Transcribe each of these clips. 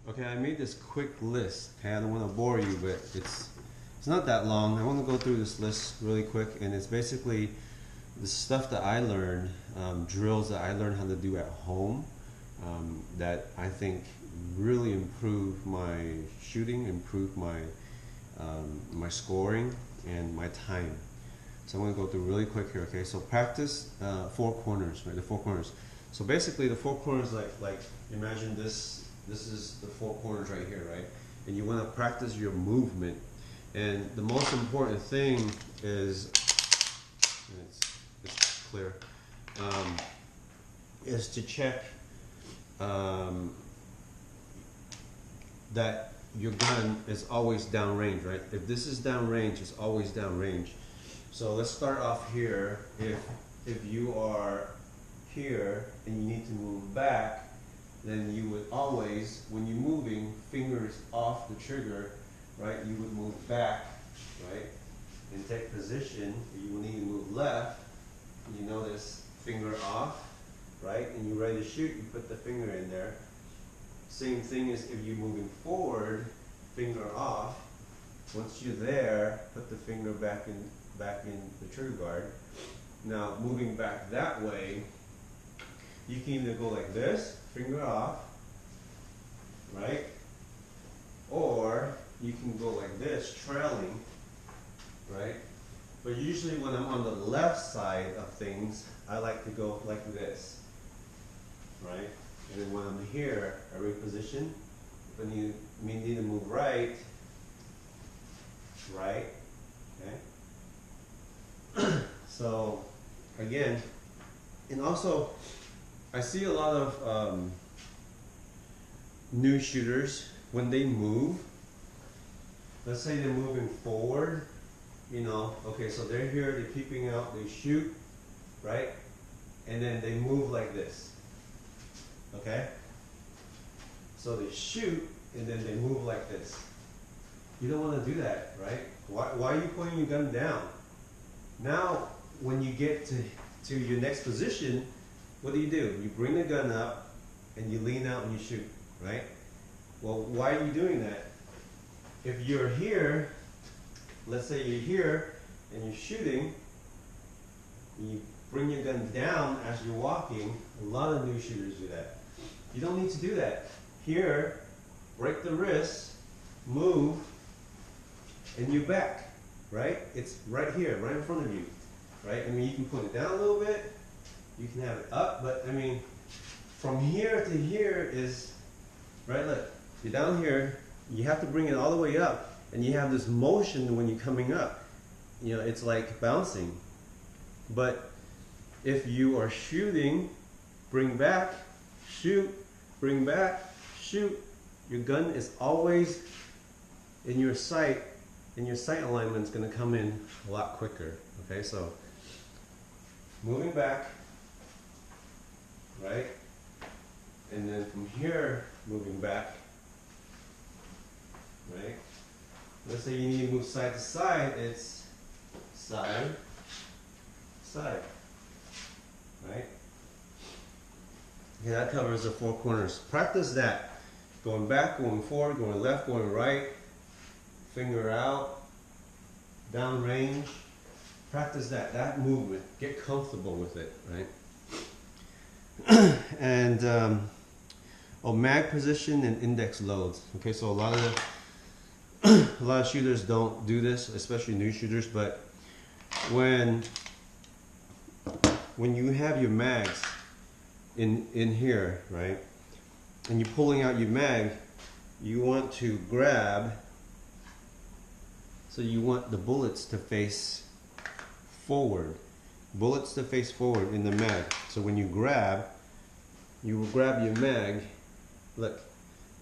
Okay, I made this quick list. Okay, I don't want to bore you, but it's not that long. I want to go through this list really quick, and it's basically the stuff that I learned, drills that I learned how to do at home, that I think really improve my shooting, improve my my scoring, and my time. So I'm going to go through really quick here. Okay, so practice four corners, right? The four corners. So basically, the four corners, like imagine this. This is the four corners right here, right? And you want to practice your movement. And the most important thing is, and it's clear, is to check that your gun is always downrange, right? If this is downrange, it's always downrange. So let's start off here. If you are here and you need to move back, then you would always, when you're moving, fingers off the trigger, right? You would move back, right? And take position. You will need to move left. You notice finger off, right? And you're ready to shoot, you put the finger in there. Same thing as if you're moving forward, finger off. Once you're there, put the finger back in the trigger guard. Now moving back that way, you can either go like this, finger off, right? Or you can go like this, trailing, right? But usually when I'm on the left side of things, I like to go like this, right? And then when I'm here, I reposition. When you need to move right, okay? So again, and also I see a lot of new shooters, when they move, let's say they're moving forward, you know, okay, so they're here, they're peeping out, they shoot, right? And then they move like this, okay? So they shoot, and then they move like this. You don't want to do that, right? Why are you pointing your gun down? Now, when you get to your next position, what do? You bring the gun up, and you lean out and you shoot, right? Well, why are you doing that? If you're here, let's say you're here, and you're shooting, and you bring your gun down as you're walking, a lot of new shooters do that. You don't need to do that. Here, break the wrist, move, and you're back, right? It's right here, right in front of you, right? I mean, you can put it down a little bit, you can have it up, but I mean, from here to here is, right, look, you're down here, you have to bring it all the way up, and you have this motion when you're coming up. You know, it's like bouncing. But if you are shooting, bring back, shoot, bring back, shoot, your gun is always in your sight, and your sight alignment is going to come in a lot quicker. Okay, so moving back, right? And then from here, moving back, right? Let's say you need to move side to side, it's side, side, right? Okay, that covers the four corners. Practice that. Going back, going forward, going left, going right, finger out, down range. Practice that movement. Get comfortable with it, right? And mag position and index loads. Okay, so a lot of shooters don't do this, especially new shooters. But when you have your mags in here, right, and you're pulling out your mag, you want to grab. So you want the bullets to face forward. Bullets to face forward in the mag. So when you grab, you will grab your mag. Look,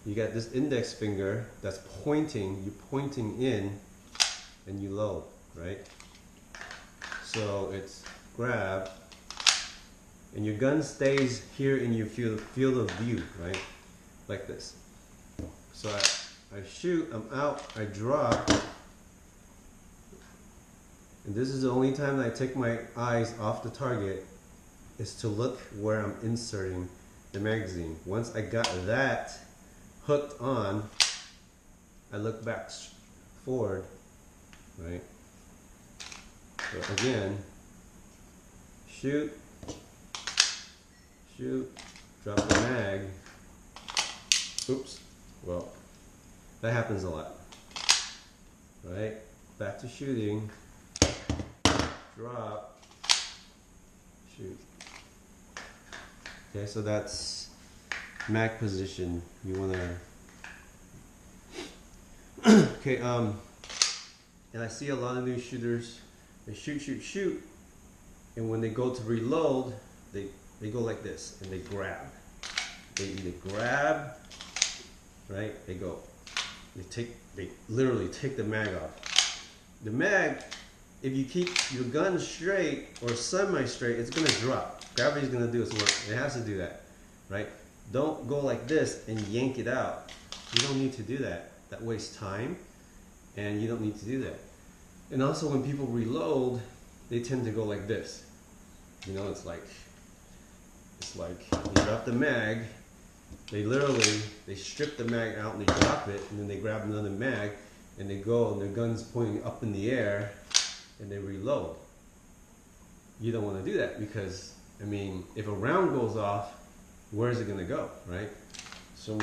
you got this index finger that's pointing, you're pointing in, and you load, right? So it's grab, and your gun stays here in your field of view, right? Like this. So I shoot, I'm out, I drop, and this is the only time that I take my eyes off the target, is to look where I'm inserting the magazine. Once I got that, hooked on, I look back forward, right? So again, shoot, drop the mag. Oops, well, that happens a lot, right? Back to shooting, drop, shoot. Okay, so that's mag position. You wanna, okay, and I see a lot of new shooters, they shoot, and when they go to reload, they go like this, and they grab. They either grab, right? They literally take the mag off. The mag, if you keep your gun straight or semi-straight, it's gonna drop. Gravity's gonna do its work. It has to do that, right? Don't go like this and yank it out. You don't need to do that. That wastes time, and you don't need to do that. And also, when people reload, they tend to go like this. You know, it's like you drop the mag. They strip the mag out and they drop it, and then they grab another mag and they go, and their gun's pointing up in the air, and they reload. You don't want to do that because, I mean, if a round goes off, where's it going to go, right? So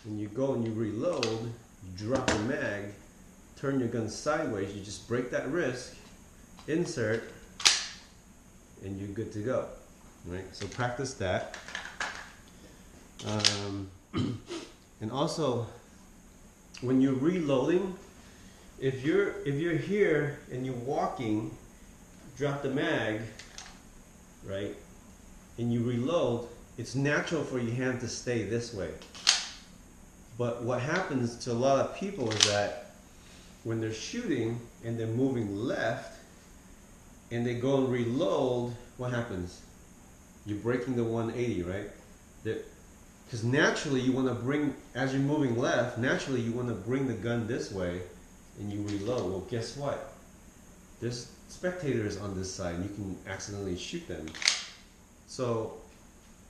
when you go and you reload, you drop the mag, turn your gun sideways, you just break that wrist, insert, and you're good to go, right? So practice that. And also, when you're reloading, if you're here and you're walking, drop the mag, right, and you reload, it's natural for your hand to stay this way. But what happens to a lot of people is that when they're shooting and they're moving left and they go and reload, what happens? You're breaking the 180, right? Because naturally you want to bring, as you're moving left, naturally you want to bring the gun this way and you reload. Well, guess what? There's spectators on this side and you can accidentally shoot them. So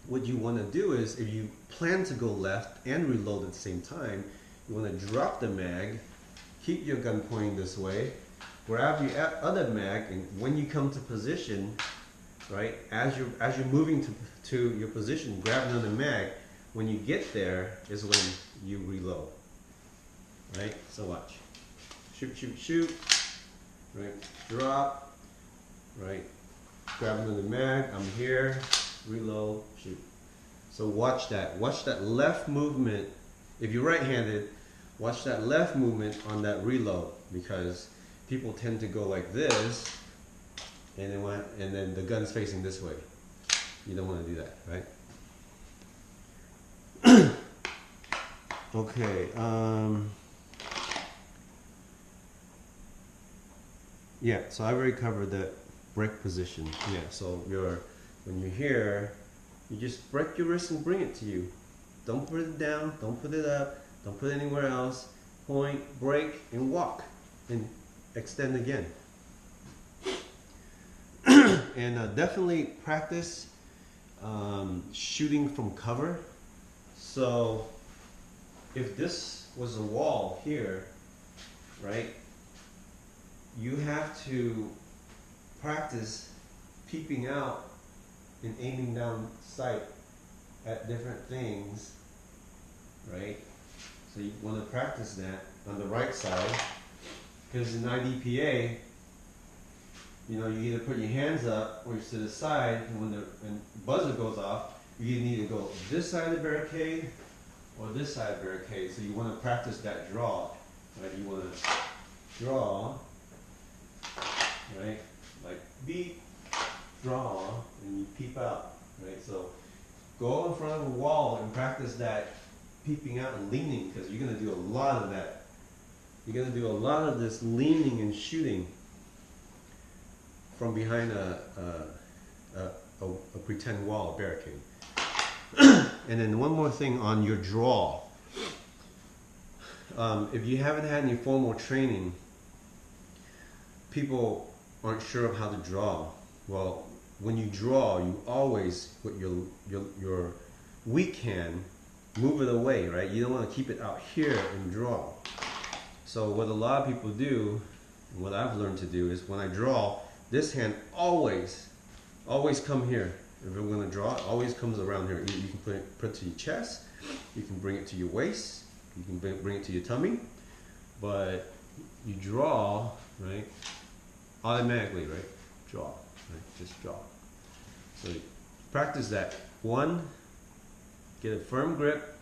what you want to do is, if you plan to go left and reload at the same time, you want to drop the mag, keep your gun pointing this way, grab your other mag, and when you come to position, right, as you're moving to your position, grab another mag. When you get there is when you reload, right? So watch. Shoot, right? Drop, right? Grab another mag, I'm here, reload, shoot. So watch that. Watch that left movement. If you're right-handed, watch that left movement on that reload, because people tend to go like this, and then the gun's facing this way. You don't want to do that, right? Okay. Yeah. So I've already covered the break position. Yeah. So when you're here, you just break your wrist and bring it to you. Don't put it down. Don't put it up. Don't put it anywhere else. Point, break, and walk, and extend again. And definitely practice shooting from cover. So if this was a wall here, right, you have to practice peeping out and aiming down sight at different things, right? So you want to practice that on the right side, because in IDPA, you know, you either put your hands up or you're to the side, and when the buzzer goes off, you either need to go this side of the barricade or this side of the barricade. So you want to practice that draw, right? You want to draw, right? Like beep, draw, and you peep out, right? So go in front of a wall and practice that peeping out and leaning, because you're going to do a lot of that. You're going to do a lot of this leaning and shooting from behind a pretend wall, a barricade. And then one more thing on your draw. If you haven't had any formal training, people aren't sure of how to draw. Well, when you draw, you always put your weak hand move it away, right? You don't want to keep it out here and draw. So what a lot of people do, and what I've learned to do, is when I draw, this hand always come here. If we're going to draw, it always comes around here. You can put it to your chest, you can bring it to your waist, you can bring it to your tummy, but you draw, right, automatically, right? Draw, right? Just draw. So practice that. 1, get a firm grip.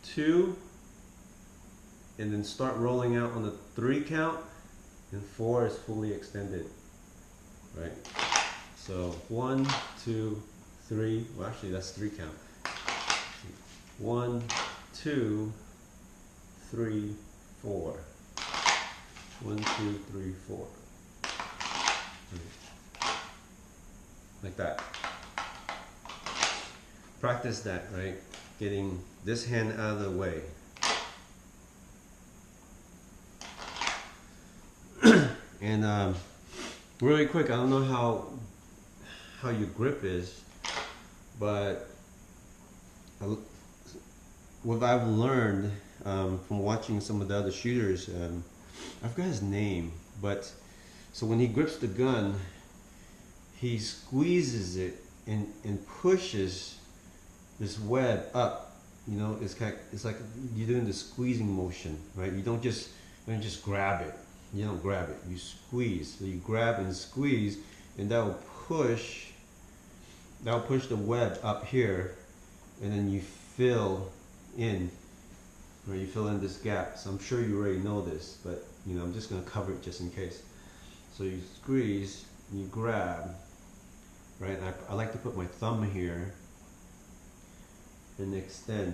2, and then start rolling out on the 3 count, and 4 is fully extended, right? So 1, 2, 3. Well, actually, that's 3 count. 1, 2, 3, 4. 1, 2, 3, 4. Like that. Practice that, right? Getting this hand out of the way. And really quick, I don't know how your grip is, but what I've learned from watching some of the other shooters, I forgot his name, but so when he grips the gun, he squeezes it and pushes this web up. You know, it's like you're doing the squeezing motion, right? You don't just grab it. You don't grab it. You squeeze. So you grab and squeeze, and that will push the web up here, and then you fill in, right? You fill in this gap. So I'm sure you already know this, but you know, I'm just going to cover it just in case. So you squeeze, you grab, right? I like to put my thumb here and extend.